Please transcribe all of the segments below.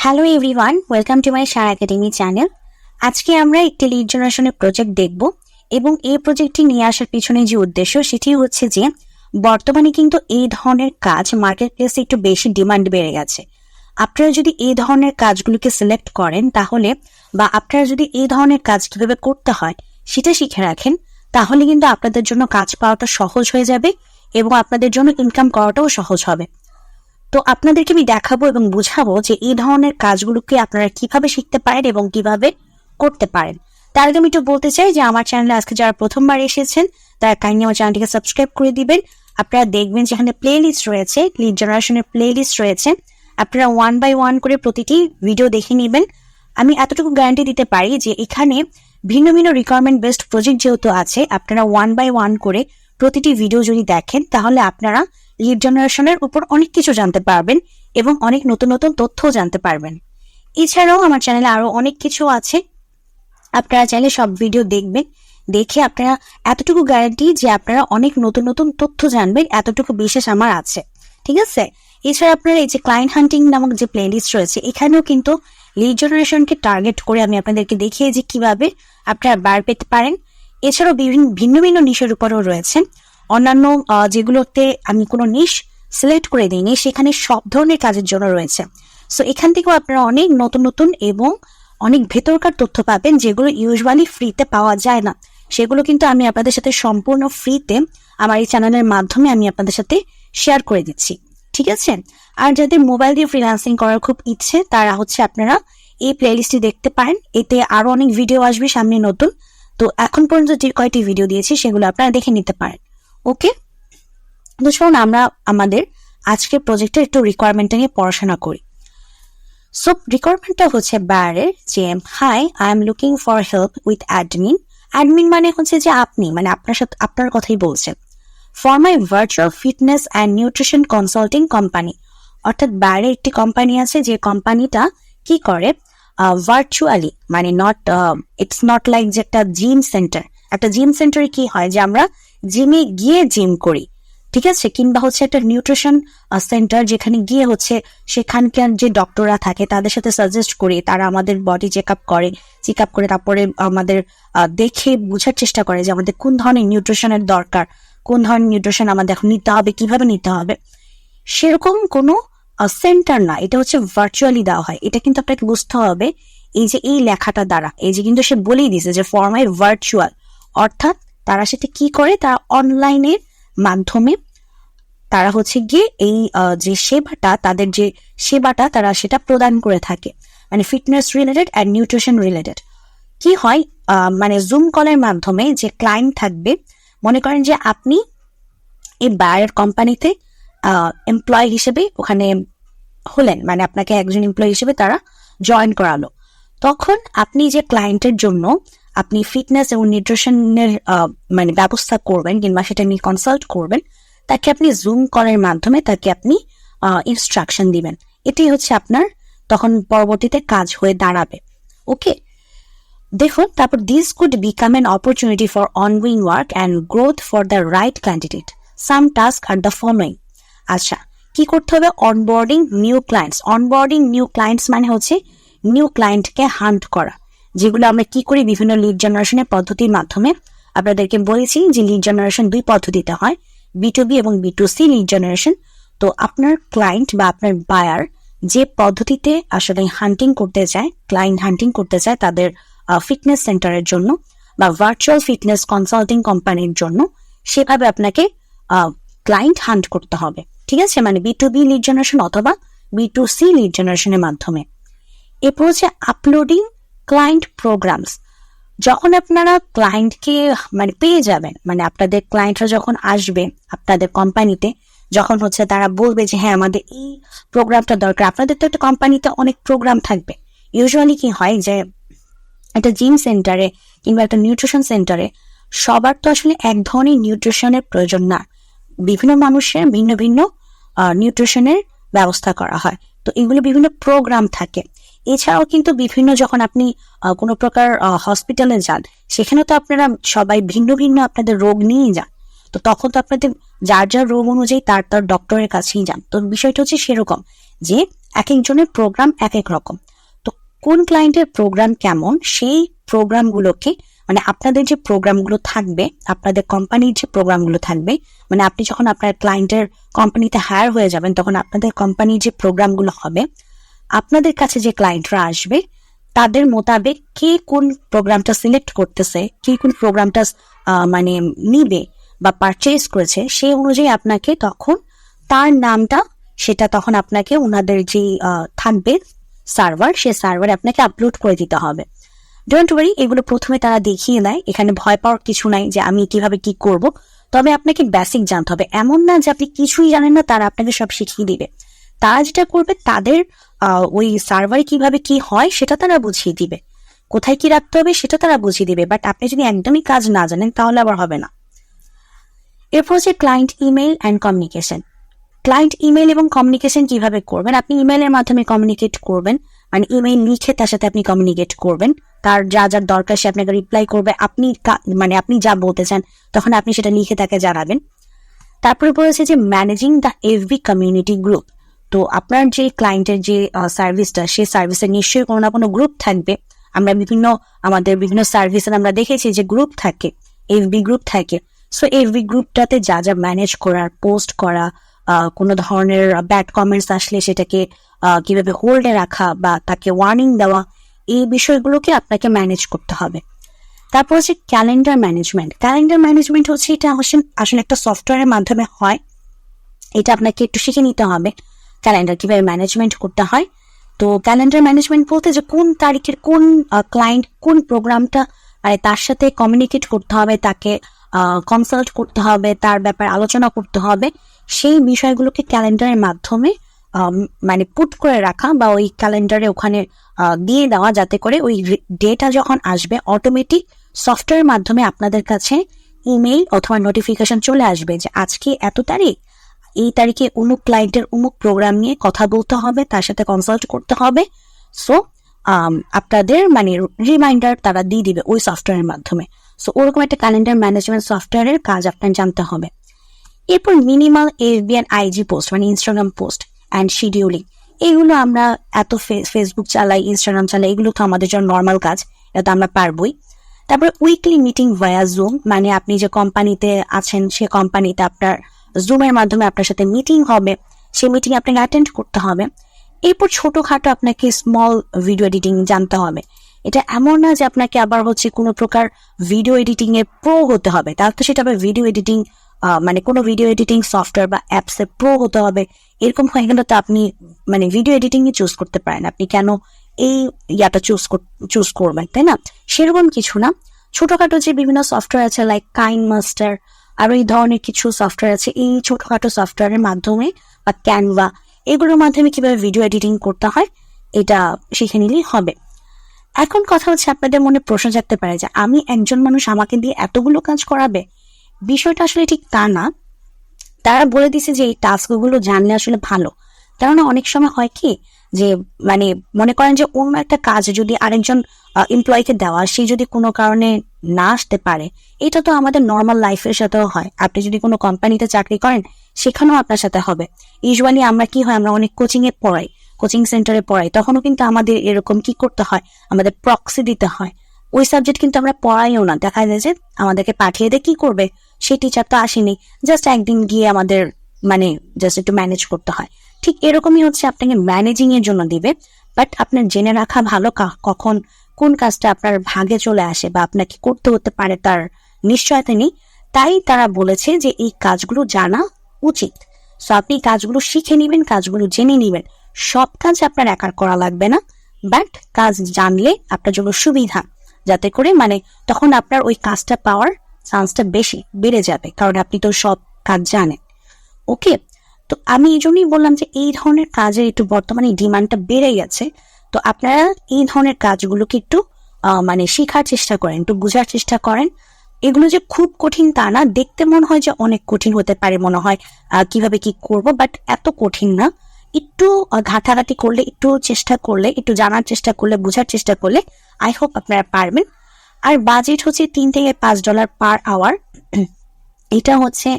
Hello everyone, welcome to my Shara academy channel. আজকে আমরা একটি লিড জেনারেশনের প্রজেক্ট দেখব এবং এই প্রজেক্টটি নিয়ে আসার পিছনে যে উদ্দেশ্য সেটি হচ্ছে যে বর্তমানে কিন্তু এই ধরনের কাজ মার্কেট প্লেসে একটু বেশি ডিমান্ড বেড়ে গেছে। আপনারা যদি এই ধরনের কাজগুলোকে সিলেক্ট করেন তাহলে বা আপনারা যদি এই ধরনের কাজ কিভাবে করতে হয় সেটা শিখে রাখেন তাহলে কিন্তু আপনাদের জন্য কাজ পাওয়াটা সহজ হয়ে যাবে এবং আপনাদের জন্য ইনকাম করাটাও সহজ হবে। তো আপনাদেরকে আমি দেখাবো এবং বুঝাবো যে এই ধরনের কাজগুলোকে আপনারা কিভাবে শিখতে পারেন এবং কিভাবে করতে পারেন। তার আগে আমি একটু বলতে চাই যে আমার চ্যানেলে আজকে যারা প্রথমবার এসেছেন তারা কাইন্ডলি আমার চ্যানেলটিকে সাবস্ক্রাইব করে দিবেন। আপনারা দেখবেন যেখানে প্লে লিস্ট রয়েছে, লিড জেনারেশনের প্লে লিস্ট রয়েছে, আপনারা 1 বাই 1 করে প্রতিটি ভিডিও দেখে নেবেন। আমি এতটুকু গ্যারান্টি দিতে পারি যে এখানে ভিন্ন ভিন্ন রিকোয়ারমেন্ট বেসড প্রজেক্ট যেহেতু আছে, আপনারা 1 বাই 1 করে প্রতিটি ভিডিও যদি দেখেন তাহলে আপনারা লিড জেনারেশনের উপর অনেক কিছু জানতে পারবেন এবং অনেক নতুন নতুন তথ্যও জানতে পারবেন। এছাড়াও আমার চ্যানেলে আরো অনেক কিছু আছে, আপনারা চাইলে সব ভিডিও দেখবেন। দেখে আপনারা এতটুকু গ্যারান্টি যে আপনারা অনেক নতুন নতুন তথ্য জানবেন, এতটুকু বিশেষ আমার আছে, ঠিক আছে। এছাড়া আপনারা এই যে ক্লায়েন্ট হান্টিং নামক যে প্লেলিস্ট রয়েছে এখানেও কিন্তু লিড জেনারেশনকে টার্গেট করে আমি আপনাদেরকে দেখিয়ে যে কিভাবে আপনারা বার পেতে পারেন। এছাড়াও ভিন্ন ভিন্ন নিশের উপরও রয়েছে অন্যান্য যেগুলোতে আমি কোনো নিশ সিলেক্ট করে দিইনি, সেখানে সব ধরনের কাজের জন্য রয়েছে। সো এখান থেকেও আপনারা অনেক নতুন নতুন এবং অনেক ভেতরকার তথ্য পাবেন যেগুলো ইউজুয়ালি ফ্রিতে পাওয়া যায় না। সেগুলো কিন্তু আমি আপনাদের সাথে সম্পূর্ণ ফ্রিতে আমার এই চ্যানেলের মাধ্যমে আমি আপনাদের সাথে শেয়ার করে দিচ্ছি, ঠিক আছে। আর যাদের মোবাইল দিয়ে ফ্রিল্যান্সিং করার খুব ইচ্ছে তারা আপনারা এই প্লেলিস্টটি দেখতে পারেন। এতে আরো অনেক ভিডিও আসবে সামনে নতুন। তো এখন পর্যন্ত যে কয়টি ভিডিও দিয়েছি সেগুলো আপনারা দেখে নিতে পারেন। ওকে, তো চলুন আমরা আমাদের আজকের প্রজেক্টের একটু রিকোয়ারমেন্টটা নিয়ে পড়াশোনা করি। সো রিকোয়ারমেন্টটা হচ্ছে বাইরের যে hi, I am looking for help with admin. Admin মানে হচ্ছে যে আপনি, মানে আপনার সাথে আপনার কথাই বলছেন। For my virtual fitness and nutrition consulting company, অর্থাৎ বাইরে একটি কোম্পানি আছে যে কোম্পানিটা কি করে ভার্চুয়ালি, মানে ইটস নট লাইক যে একটা জিম সেন্টার। একটা জিম সেন্টারে কি হয় যে আমরা জিমে গিয়ে জিম করি, ঠিক আছে, কিংবা হচ্ছে একটা নিউট্রিশন সেন্টার যেখানে গিয়ে সেখানকার যে ডক্টররা থাকে তাদের সাথে সাজেস্ট করি, তারা আমাদের বডি চেক আপ করে তারপরে আমাদের দেখে বোঝার চেষ্টা করে যে আমাদের কোন ধরনের নিউট্রিশনের দরকার, কোন ধরনের নিউট্রিশন আমাদের এখন নিতে হবে, কিভাবে নিতে হবে। সেরকম কোনো সেন্টার না, এটা হচ্ছে ভার্চুয়ালি দেওয়া হয়। এটা কিন্তু আপনাকে বুঝতে হবে এই যে এই লেখাটা দ্বারা, এই যে কিন্তু সে বলেই দিয়েছে যে ফর মাই ভার্চুয়াল, অর্থাৎ তারা সেটা কি করে, তারা অনলাইনের মাধ্যমে তারা গিয়ে এই যে সেবাটা, তাদের যে সেবাটা তারা সেটা প্রদান করে থাকে, মানে fitness related and nutrition related. কি হয়, মানে জুম কলের মাধ্যমে যে ক্লায়েন্ট থাকবে, মনে করেন যে আপনি এই বাইরের কোম্পানিতে এমপ্লয় হিসেবে ওখানে হলেন, মানে আপনাকে একজন এমপ্লয় হিসেবে তারা জয়েন করালো। তখন আপনি যে ক্লায়েন্টের জন্য আপনি ফিটনেস এবং নিউট্রিশনের মানে ব্যবস্থা করবেন কিংবা সেটা নিয়ে কনসাল্ট করবেন, তাকে আপনি জুম কলের মাধ্যমে তাকে আপনি ইনস্ট্রাকশন দিবেন। এটাই হচ্ছে আপনার তখন পরবর্তীতে কাজ হয়ে দাঁড়াবে। ওকে, দেখুন তারপর this could become N opportunity for ongoing work and growth for the right candidate. Some task are the following. আচ্ছা, কি করতে হবে? Onboarding new clients. Onboarding new clients মানে হচ্ছে নিউ ক্লায়েন্টকে হান্ট করা, যেগুলো আমরা কি করি বিভিন্ন লিড জেনারেশনের পদ্ধতির মাধ্যমে। আপনাদেরকে বলেছি যে লিড জেনারেশন 2 পদ্ধতিতে হয়, B2B এবং B2C লিড জেনারেশন। তো আপনার ক্লায়েন্ট বা আপনার বায়ার যে পদ্ধতিতে আসলে হান্টিং করতে চায়, ক্লায়েন্ট হান্টিং করতে চায় তাদের ফিটনেস সেন্টারের জন্য বা ভার্চুয়াল ফিটনেস কনসাল্টিং কোম্পানির জন্য, সেভাবে আপনাকে ক্লায়েন্ট হান্ট করতে হবে, ঠিক আছে, মানে B2B লিড জেনারেশন অথবা B2C লিড জেনারেশনের মাধ্যমে। এরপর হচ্ছে আপলোডিং ক্লায়েন্ট প্রোগ্রামস। যখন আপনারা ক্লায়েন্টকে মানে পেয়ে যাবেন, মানে আপনাদের ক্লায়েন্টরা যখন আসবে আপনাদের কোম্পানিতে, যখন তারা বলবে যে হ্যাঁ আমাদের এই প্রোগ্রামটা দরকার। আপনাদের তো একটা কোম্পানিতে অনেক প্রোগ্রাম থাকবে। ইউজুয়ালি কি হয় যে একটা জিম সেন্টারে কিংবা একটা নিউট্রিশন সেন্টারে সবার তো আসলে এক ধরনের নিউট্রিশনের প্রয়োজন না, বিভিন্ন মানুষের ভিন্ন ভিন্ন নিউট্রিশনের ব্যবস্থা করা হয়। তো এগুলো বিভিন্ন প্রোগ্রাম থাকে। এছাড়াও কিন্তু বিভিন্ন যখন আপনি কোনো প্রকার হসপিটালে যান, সেখানে তো আপনারা সবাই ভিন্ন ভিন্ন আপনাদের রোগ নিয়ে যান। তো তখন তো আপনাদের যার যার রোগ অনুযায়ী তার ডক্টরের কাছেই যান। তো বিষয়টা হচ্ছে সেরকম যে এক একজনের প্রোগ্রাম এক এক রকম। তো কোন ক্লায়েন্টের প্রোগ্রাম কেমন, সেই প্রোগ্রামগুলোকে মানে আপনাদের যে প্রোগ্রামগুলো থাকবে, আপনাদের কোম্পানির যে প্রোগ্রামগুলো থাকবে, মানে আপনি যখন আপনার ক্লায়েন্টের কোম্পানিতে হায়ার হয়ে যাবেন তখন আপনাদের কোম্পানির যে প্রোগ্রামগুলো হবে, আপনাদের কাছে যে ক্লায়েন্টরা আসবে তাদের মোতাবেক কে কোন প্রোগ্রামটা সিলেক্ট করতেছে, কে কোন প্রোগ্রামটা মানে নিবে বা পারচেজ করেছে, সেই অনুযায়ী আপনাকে তখন তার নামটা সেটা তখন আপনাকে ওনাদের যে থাকবে সার্ভার, সে সার্ভারে আপনাকে আপলোড করে দিতে হবে। ডোন্ট ওয়ারি, এগুলো প্রথমে তারা দেখিয়ে দেয়, এখানে ভয় পাওয়ার কিছু নাই যে আমি কিভাবে কি করব। তবে আপনাকে বেসিক জানতে হবে, এমন না যে আপনি কিছুই জানেন না, তারা আপনাকে সব শিখিয়ে দিবে। তারা যেটা করবে তাদের ওই সার্ভারে কিভাবে কি হয় সেটা তারা বুঝিয়ে দিবে, কোথায় কি রাখতে হবে সেটা তারা বুঝিয়ে দিবে। বাট আপনি যদি একদমই কাজ না জানেন তাহলে আবার হবে না। এরপর হচ্ছে client email and communication. Client email এবং কমিউনিকেশন কিভাবে করবেন, আপনি ইমেলের মাধ্যমে কমিউনিকেট করবেন, মানে ইমেল লিখে তার সাথে আপনি কমিউনিকেট করবেন, তার যা যা দরকার সে আপনাকে রিপ্লাই করবে, আপনি মানে আপনি যা বলতে চান তখন আপনি সেটা লিখে তাকে জানাবেন। তারপরে বলেছে যে managing the FB community group. তো আপনার যে ক্লায়েন্টের যে সার্ভিসটা, সেই সার্ভিসের নিশ্চয়ই কোনো না কোনো গ্রুপ থাকবে। আমরা আমাদের বিভিন্ন সার্ভিসে আমরা দেখেছি যে গ্রুপ থাকে, এফবি গ্রুপ থাকে। সো এফবি গ্রুপটাতে যা যা ম্যানেজ করার, পোস্ট করা, কোনো ধরনের ব্যাড কমেন্টস আসলে সেটাকে কিভাবে হোল্ডে রাখা বা তাকে ওয়ার্নিং দেওয়া, এই বিষয়গুলোকে আপনাকে ম্যানেজ করতে হবে। তারপর হচ্ছে ক্যালেন্ডার ম্যানেজমেন্ট। ক্যালেন্ডার ম্যানেজমেন্ট হচ্ছে এটা আসলে একটা সফটওয়্যারের মাধ্যমে হয়, এটা আপনাকে একটু শিখে নিতে হবে ক্যালেন্ডার কিভাবে ম্যানেজমেন্ট করতে হয়। তো ক্যালেন্ডার ম্যানেজমেন্ট বলতে যে কোন তারিখের কোন ক্লায়েন্ট কোন প্রোগ্রামটা তার সাথে কমিউনিকেট করতে হবে, তাকে কনসাল্ট করতে হবে, তার ব্যাপারে আলোচনা করতে হবে, সেই বিষয়গুলোকে ক্যালেন্ডারের মাধ্যমে মানে পুট করে রাখা বা ওই ক্যালেন্ডারে ওখানে দিয়ে দেওয়া, যাতে করে ওই ডেটা যখন আসবে অটোমেটিক সফটওয়্যারের মাধ্যমে আপনাদের কাছে ইমেইল অথবা নোটিফিকেশন চলে আসবে যে আজকে এত তারিখ, এই তারিখে অমুক ক্লায়েন্টের অমুক প্রোগ্রাম নিয়ে কথা বলতে হবে, তার সাথে কনসাল্ট করতে হবে। সো আপনাদের মানে রিমাইন্ডার তারা দিয়ে দিবে ওই সফটওয়্যারের মাধ্যমে। সো ওরকম একটা ক্যালেন্ডার ম্যানেজমেন্ট সফটওয়্যারের কাজ আপনার জানতে হবে। এরপর minimal FB and IG post, মানে ইনস্টাগ্রাম পোস্ট অ্যান্ড শিডিউলিং। এগুলো আমরা এত ফেসবুক চালাই, ইনস্টাগ্রাম চালাই, এগুলো তো আমাদের জন্য নর্মাল কাজ, এটা তো আমরা পারবই। তারপরে উইকলি মিটিং ভায়া জুম, মানে আপনি যে কোম্পানিতে আছেন সে কোম্পানিতে আপনার জুমের মাধ্যমে আপনার সাথে মিটিং হবে, সেই মিটিং আপনাকে অ্যাটেন্ড করতে হবে। এরপর ছোটখাটো আপনাকে স্মল ভিডিও এডিটিং জানতে হবে। এটা এমন না যে আপনাকে আবার হচ্ছে কোনো প্রকার ভিডিও এডিটিং এ প্রো হতে হবে, তাহলে তো সেটা আবার ভিডিও এডিটিং মানে কোনো ভিডিও এডিটিং সফটওয়্যার বা অ্যাপস এ প্রো হতে হবে, এরকম হয়ে গেলে তো আপনি মানে ভিডিও এডিটিং এ চুজ করতে পারেন, আপনি কেন এই ইয়াটা চুজ করবেন, তাই না? সেরকম কিছু না, ছোটখাটো যে বিভিন্ন সফটওয়্যার আছে লাইক কাইন মাস্টার, আরো এই ধরনের কিছু সফটওয়্যার আছে, এই ছোটখাটো সফটওয়্যারের মাধ্যমে বা ক্যানভা, এগুলোর মাধ্যমে কিভাবে ভিডিও এডিটিং করতে হয় এটা শিখে নিলেই হবে। এখন কথা হচ্ছে, আপনাদের মনে প্রশ্ন জাগতে পারে যে আমি একজন মানুষ, আমাকে দিয়ে এতগুলো কাজ করাবে? বিষয়টা আসলে ঠিক তা না। তারা বলে দিছে যে এই টাস্কগুলো জানলে আসলে ভালো, কেননা অনেক সময় হয় কি যে মানে মনে করেন যে অন্য একটা কাজ যদি আরেকজন এমপ্লয়িকে দেওয়া, সে যদি কোনো কারণে না আসতে পারে, এটা তো আমাদের নর্মাল লাইফের সাথেও হয়। আপনি যদি কোনো কোম্পানিতে চাকরি করেন সেখানেও আপনার সাথে হবে। ইউজুয়ালি আমরা কি হয়, আমরা অনেক কোচিং এ পড়াই, কোচিং সেন্টারে পড়াই, তখনও কিন্তু আমাদের এরকম কি করতে হয়, আমাদের প্রক্সি দিতে হয়। ওই সাবজেক্ট কিন্তু আমরা পড়াইও না, দেখা যায় যে আমাদেরকে পাঠিয়ে দিয়ে কি করবে, সেই টিচার তো আসেনি, জাস্ট একদিন গিয়ে আমাদের মানে জাস্ট একটু ম্যানেজ করতে হয়। ঠিক এরকমই হচ্ছে, আপনাকে ম্যানেজিং এর জন্য দিবে, বাট আপনার জেনে রাখা ভালো কখন কোন কাজটা আপনার ভাগে চলে আসে বা আপনাকে করতে হতে পারে তার নিশ্চয়তা নেই। তাই তারা বলেছে যে এই কাজগুলো জানা উচিত। সো আপনি কাজগুলো শিখে নিবেন, কাজগুলো জেনে নিবেন। সব কাজ আপনার একার করা লাগবে না, বাট কাজ জানলে আপনার জন্য সুবিধা, যাতে করে মানে তখন আপনার ওই কাজটা পাওয়ার চান্সটা বেশি বেড়ে যাবে, কারণ আপনি তো সব কাজ জানেন। ওকে, তো আমি এই জন্যই বললাম যে এই ধরনের কাজের একটু বর্তমানে ডিমান্ডটা বেড়ে গেছে। তো আপনারা এই ধরনের কাজগুলোকে একটু মানে শেখার চেষ্টা করেন, একটু বোঝার চেষ্টা করেন। এগুলো যে খুব কঠিন তা না, দেখতে মনে হয় যে অনেক কঠিন হতে পারে, মনে হয় কিভাবে কি করব, বাট এত কঠিন না। একটু ঘাটাঘাটি করলে, একটু চেষ্টা করলে, একটু জানার চেষ্টা করলে, বোঝার চেষ্টা করলে আই হোপ আপনারা পারবেন। আর বাজেট হচ্ছে $3 থেকে $5 পার আওয়ার। এটা হচ্ছে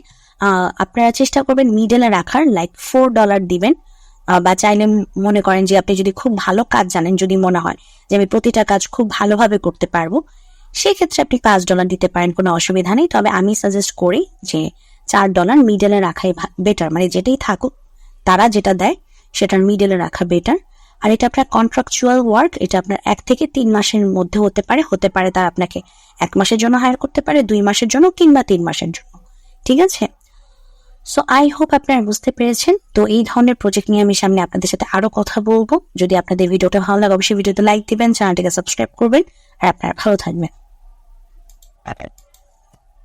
আপনারা চেষ্টা করবেন মিডলে রাখার, লাইক $4 দিবেন বা চাইলে মনে করেন যে আপনি যদি খুব ভালো কাজ জানেন, যদি মনে হয় যে আমি প্রতিটা কাজ খুব ভালোভাবে করতে পারবো, সেক্ষেত্রে আপনি $5 দিতে পারেন, কোনো অসুবিধা নেই। তবে আমি সাজেস্ট করি যে $4 মিডলে রাখাই বেটার, মানে যেটাই থাকুক তারা যেটা দেয় সেটার মিডলে রাখা বেটার। আর এটা আপনার কন্ট্রাকচুয়াল ওয়ার্ক, এটা আপনার 1 থেকে 3 মাসের মধ্যে হতে পারে তারা আপনাকে 1 মাসের জন্য হায়ার করতে পারে, 2 মাসের জন্য, কিংবা 3 মাসের জন্য। ঠিক আছে? সো আই হোপ আপনারা বুঝতে পেরেছেন। তো এই ধরনের প্রজেক্ট নিয়ে আমি সামনে আপনাদের সাথে আরো কথা বলবো। যদি আপনাদের ভিডিওটা ভালো লাগে অবশ্যই ভিডিওতে লাইক দিবেন, চ্যানেলটিকে সাবস্ক্রাইব করবেন, আর আপনারা ভালো থাকবেন।